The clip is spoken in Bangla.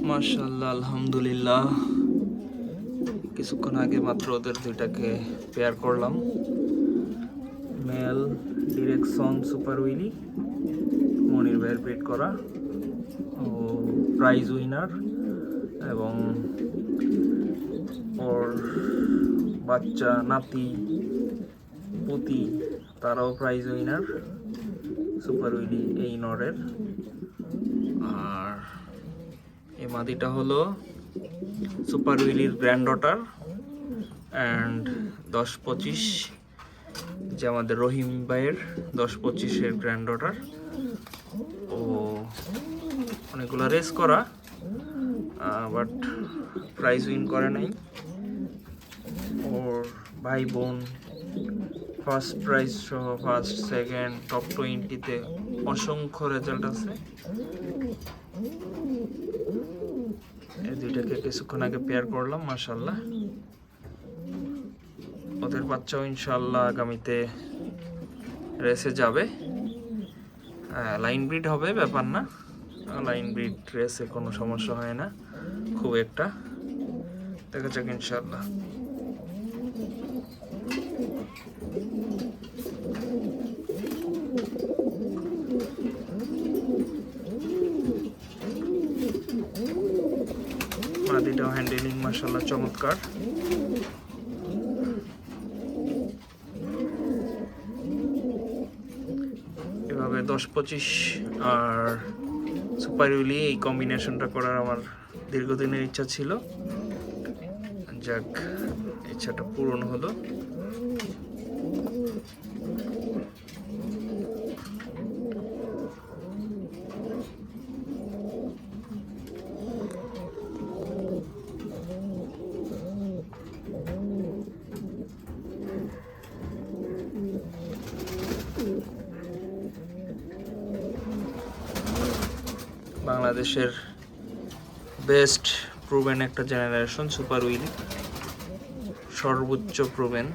মাশাআল্লাহ, আলহামদুলিল্লাহ। কিছুক্ষণ আগে মাত্র ওদের দুইটাকে পেয়ার করলাম। মেল ডিরেকশন সুপার উইলি, মনির ভাইয়ের পেড করা ও প্রাইজ উইনার, এবং ওর বাচ্চা নাতি পুতি তারাও প্রাইজ উইনার সুপার উইলি এই নরের। আর এই মাদিটা হলো সুপার উইলির গ্র্যান্ড ডটার অ্যান্ড 10-25, যে আমাদের রহিম ভাইয়ের 10-25-এর গ্র্যান্ড ডটার। ও অনেকগুলো রেস করা, বাট প্রাইজ উইন করে নাই। ওর ভাই বোন ফার্স্ট প্রাইজ সহ ফার্স্ট সেকেন্ড টপ 20-তে অসংখ্য রেজাল্ট আছে। এই দুইটাকে কিছুক্ষণ আগে পেয়ার করলাম, মাশাআল্লাহ। ওদের বাচ্চাও ইনশাআল্লাহ আগামীতে রেসে যাবে। লাইন ব্রিড হবে, ব্যাপার না, লাইন ব্রিড রেসে কোনো সমস্যা হয় না খুব একটা। দেখা যাক ইনশাআল্লাহ। মাদিটাও হ্যান্ডেলিং মাশাআল্লাহ চমৎকার। এভাবে 10-25 আর সুপার উইলি এই কম্বিনেশনটা করার আমার দীর্ঘদিনের ইচ্ছা ছিল, যাক ইচ্ছাটা পূরণ হলো। বাংলাদেশের বেস্ট প্রুভেন একটা জেনারেশন সুপার উইলি, সর্বোচ্চ প্রুভেন।